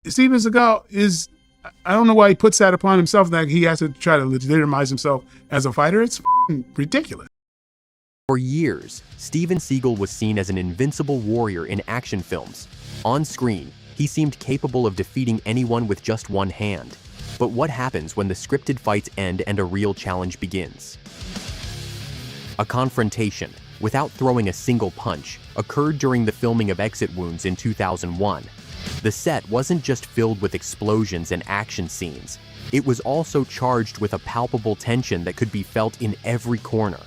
Steven Seagal is, I don't know why he puts that upon himself, that he has to try to legitimize himself as a fighter. It's ridiculous. For years, Steven Seagal was seen as an invincible warrior in action films. On screen, he seemed capable of defeating anyone with just one hand. But what happens when the scripted fights end and a real challenge begins? A confrontation, without throwing a single punch, occurred during the filming of Exit Wounds in 2001. The set wasn't just filled with explosions and action scenes. It was also charged with a palpable tension that could be felt in every corner.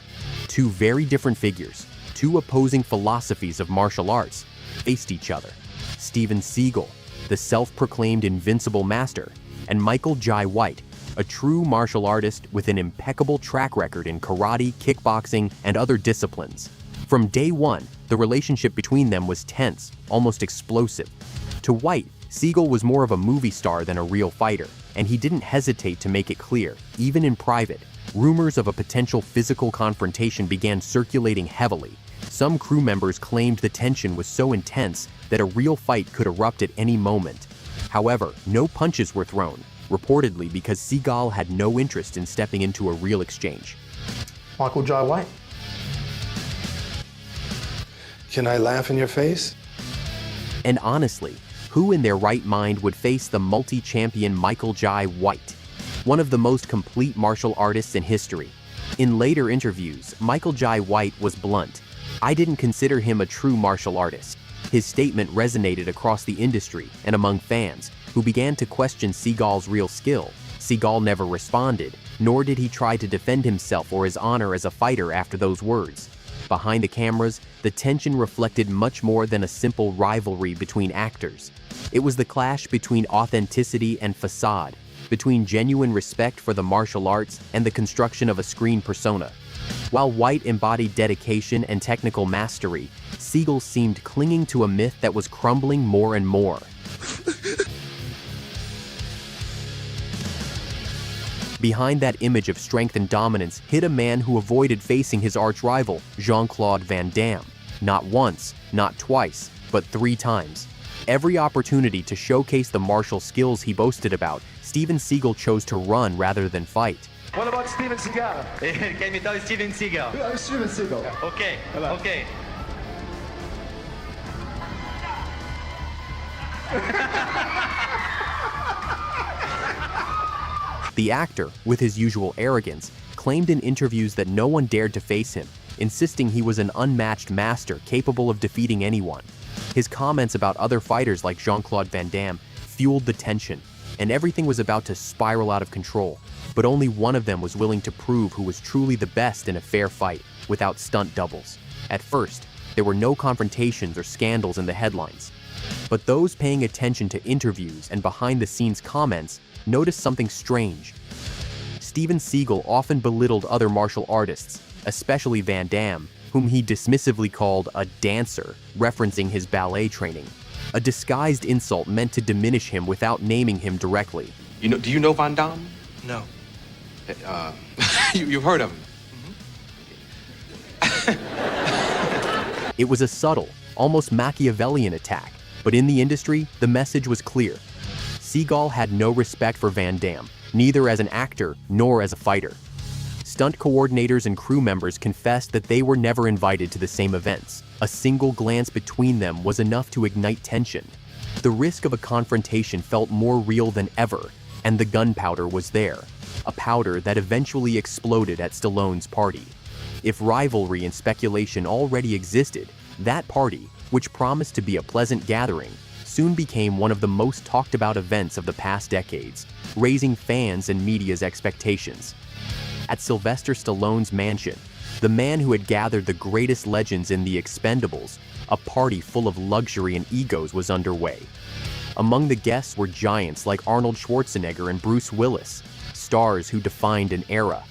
Two very different figures, two opposing philosophies of martial arts, faced each other. Steven Seagal, the self-proclaimed invincible master, and Michael Jai White, a true martial artist with an impeccable track record in karate, kickboxing, and other disciplines. From day one, the relationship between them was tense, almost explosive. To White, Seagal was more of a movie star than a real fighter, and he didn't hesitate to make it clear, even in private. Rumors of a potential physical confrontation began circulating heavily. Some crew members claimed the tension was so intense that a real fight could erupt at any moment. However, no punches were thrown, reportedly because Seagal had no interest in stepping into a real exchange. Michael Jai White. Can I laugh in your face? And honestly, who in their right mind would face the multi-champion Michael Jai White, one of the most complete martial artists in history? In later interviews, Michael Jai White was blunt. "I didn't consider him a true martial artist." His statement resonated across the industry and among fans, who began to question Seagal's real skill. Seagal never responded, nor did he try to defend himself or his honor as a fighter after those words. Behind the cameras, the tension reflected much more than a simple rivalry between actors. It was the clash between authenticity and facade, between genuine respect for the martial arts and the construction of a screen persona. While White embodied dedication and technical mastery, Seagal seemed clinging to a myth that was crumbling more and more. Behind that image of strength and dominance hid a man who avoided facing his arch-rival, Jean-Claude Van Damme. Not once, not twice, but 3 times. Every opportunity to showcase the martial skills he boasted about, Steven Seagal chose to run rather than fight. What about Steven Seagal? Can you tell Steven Seagal? Yeah, Steven Seagal. Okay, okay. The actor, with his usual arrogance, claimed in interviews that no one dared to face him, insisting he was an unmatched master capable of defeating anyone. His comments about other fighters like Jean-Claude Van Damme fueled the tension, and everything was about to spiral out of control. But only one of them was willing to prove who was truly the best in a fair fight, without stunt doubles. At first, there were no confrontations or scandals in the headlines. But those paying attention to interviews and behind-the-scenes comments noticed something strange. Steven Seagal often belittled other martial artists, especially Van Damme, whom he dismissively called a dancer, referencing his ballet training. A disguised insult meant to diminish him without naming him directly. Do you know Van Damme? No. You've heard of him? It was a subtle, almost Machiavellian attack, but in the industry, the message was clear. Seagal had no respect for Van Damme, neither as an actor nor as a fighter. Stunt coordinators and crew members confessed that they were never invited to the same events. A single glance between them was enough to ignite tension. The risk of a confrontation felt more real than ever, and the gunpowder was there, a powder that eventually exploded at Stallone's party. If rivalry and speculation already existed, that party, which promised to be a pleasant gathering, soon became one of the most talked about events of the past decades, raising fans and media's expectations. At Sylvester Stallone's mansion, the man who had gathered the greatest legends in The Expendables, a party full of luxury and egos was underway. Among the guests were giants like Arnold Schwarzenegger and Bruce Willis, stars who defined an era.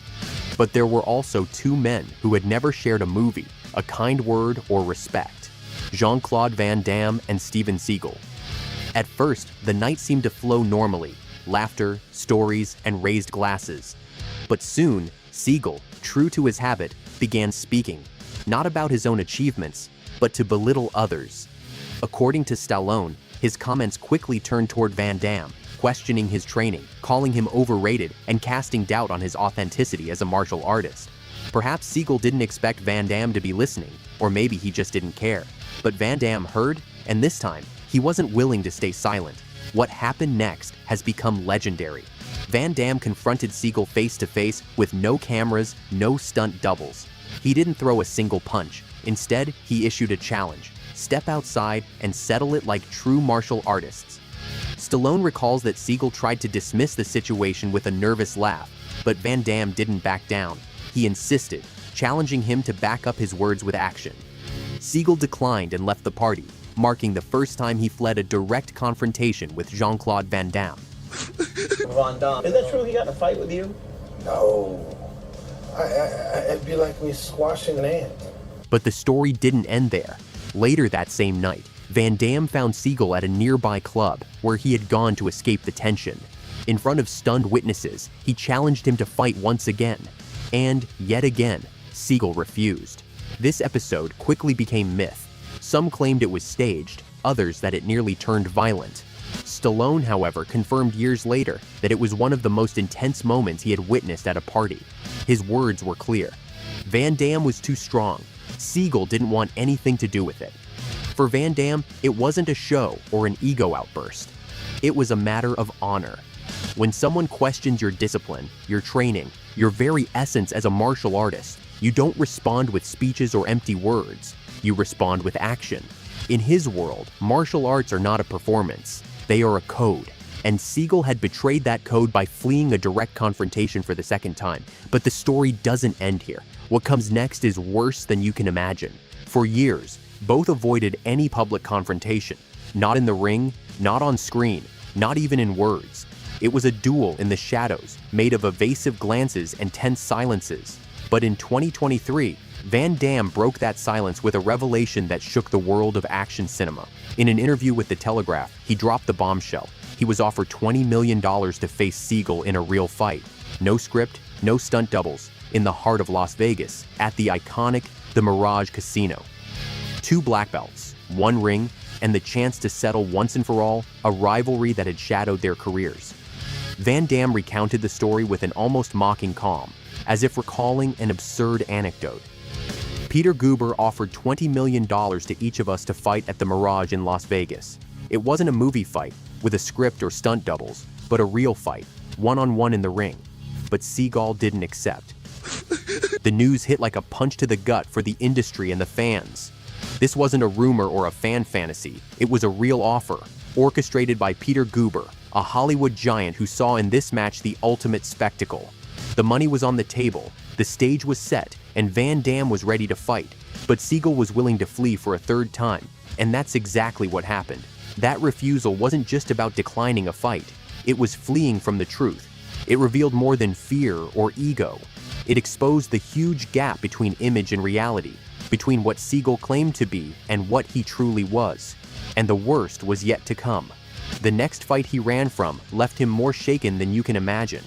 But there were also 2 men who had never shared a movie, a kind word, or respect: Jean-Claude Van Damme and Steven Seagal. At first, the night seemed to flow normally, laughter, stories, and raised glasses. But soon, Seagal, true to his habit, began speaking, not about his own achievements, but to belittle others. According to Stallone, His comments quickly turned toward Van Damme, questioning his training, calling him overrated, and casting doubt on his authenticity as a martial artist. Perhaps Seagal didn't expect Van Damme to be listening, or maybe he just didn't care. But Van Damme heard, and this time, he wasn't willing to stay silent. What happened next has become legendary. Van Damme confronted Seagal face to face with no cameras, no stunt doubles. He didn't throw a single punch. Instead, he issued a challenge: step outside and settle it like true martial artists. Stallone recalls that Seagal tried to dismiss the situation with a nervous laugh, but Van Damme didn't back down. He insisted, challenging him to back up his words with action. Seagal declined and left the party, marking the first time he fled a direct confrontation with Jean-Claude Van Damme. Van Damme, is that true he got in a fight with you? No. It'd be like me squashing an ant. But the story didn't end there. Later that same night, Van Damme found Seagal at a nearby club where he had gone to escape the tension. In front of stunned witnesses, he challenged him to fight once again. And, yet again, Seagal refused. This episode quickly became myth. Some claimed it was staged, others that it nearly turned violent. Stallone, however, confirmed years later that it was one of the most intense moments he had witnessed at a party. His words were clear. Van Damme was too strong. Seagal didn't want anything to do with it. For Van Damme, it wasn't a show or an ego outburst. It was a matter of honor. When someone questions your discipline, your training, your very essence as a martial artist, you don't respond with speeches or empty words. You respond with action. In his world, martial arts are not a performance. They are a code. And Seagal had betrayed that code by fleeing a direct confrontation for the second time. But the story doesn't end here. What comes next is worse than you can imagine. For years, both avoided any public confrontation. Not in the ring, not on screen, not even in words. It was a duel in the shadows, made of evasive glances and tense silences. But in 2023, Van Damme broke that silence with a revelation that shook the world of action cinema. In an interview with The Telegraph, he dropped the bombshell. He was offered $20 million to face Seagal in a real fight. No script, no stunt doubles, in the heart of Las Vegas, at the iconic The Mirage Casino. 2 black belts, 1 ring, and the chance to settle once and for all a rivalry that had shadowed their careers. Van Damme recounted the story with an almost mocking calm, as if recalling an absurd anecdote. Peter Guber offered $20 million to each of us to fight at the Mirage in Las Vegas. It wasn't a movie fight with a script or stunt doubles, but a real fight, one-on-one in the ring. But Seagal didn't accept. The news hit like a punch to the gut for the industry and the fans. This wasn't a rumor or a fan fantasy. It was a real offer, orchestrated by Peter Guber, a Hollywood giant who saw in this match the ultimate spectacle. The money was on the table, the stage was set, and Van Damme was ready to fight. But Seagal was willing to flee for a third time, and that's exactly what happened. That refusal wasn't just about declining a fight. It was fleeing from the truth. It revealed more than fear or ego. It exposed the huge gap between image and reality, between what Seagal claimed to be and what he truly was. And the worst was yet to come. The next fight he ran from left him more shaken than you can imagine.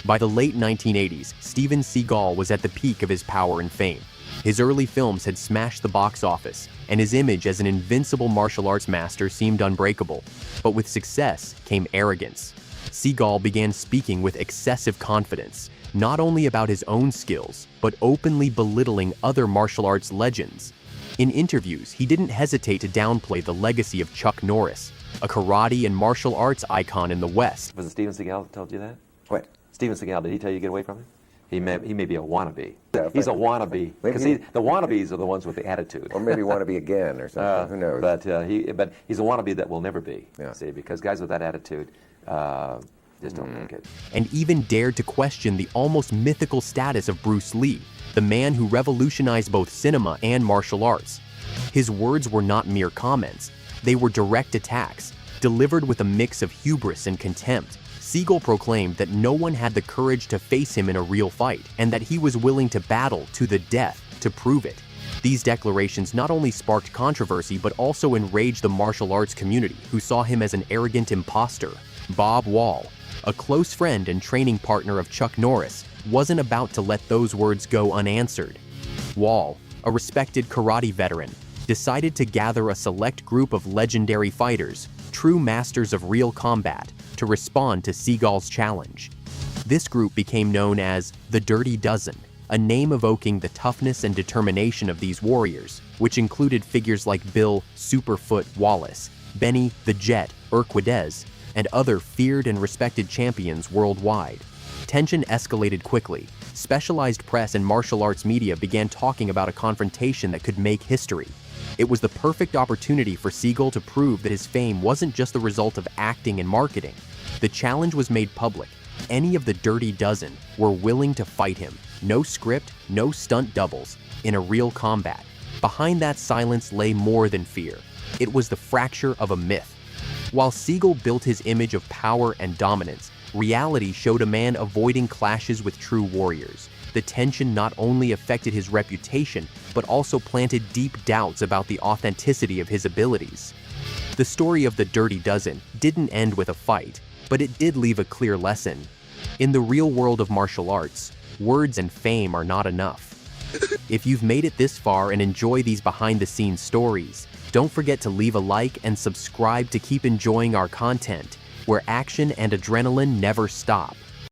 By the late 1980s, Steven Seagal was at the peak of his power and fame. His early films had smashed the box office, and his image as an invincible martial arts master seemed unbreakable. But with success came arrogance. Seagal began speaking with excessive confidence, not only about his own skills, but openly belittling other martial arts legends. In interviews, he didn't hesitate to downplay the legacy of Chuck Norris, a karate and martial arts icon in the West. Was it Steven Seagal that told you that? What? Steven Seagal, did he tell you to get away from him? He may be a wannabe. Yeah, He's a wannabe. Because maybe- the wannabes are the ones with the attitude. Or maybe want to be again or something. Who knows? But he's a wannabe that will never be. Yeah. See, because guys with that attitude just don't make it. And even dared to question the almost mythical status of Bruce Lee, the man who revolutionized both cinema and martial arts. His words were not mere comments. They were direct attacks, delivered with a mix of hubris and contempt. Seagal proclaimed that no one had the courage to face him in a real fight, and that he was willing to battle to the death to prove it. These declarations not only sparked controversy, but also enraged the martial arts community, who saw him as an arrogant imposter. Bob Wall, a close friend and training partner of Chuck Norris, wasn't about to let those words go unanswered. Wall, a respected karate veteran, decided to gather a select group of legendary fighters, true masters of real combat, to respond to Seagal's challenge. This group became known as the Dirty Dozen, a name evoking the toughness and determination of these warriors, which included figures like Bill Superfoot Wallace, Benny the Jet Urquidez, and other feared and respected champions worldwide. Tension escalated quickly. Specialized press and martial arts media began talking about a confrontation that could make history. It was the perfect opportunity for Seagal to prove that his fame wasn't just the result of acting and marketing. The challenge was made public. Any of the Dirty Dozen were willing to fight him. No script, no stunt doubles, in a real combat. Behind that silence lay more than fear. It was the fracture of a myth. While Seagal built his image of power and dominance, reality showed a man avoiding clashes with true warriors. The tension not only affected his reputation, but also planted deep doubts about the authenticity of his abilities. The story of the Dirty Dozen didn't end with a fight, but it did leave a clear lesson. In the real world of martial arts, words and fame are not enough. If you've made it this far and enjoy these behind-the-scenes stories, don't forget to leave a like and subscribe to keep enjoying our content, where action and adrenaline never stop.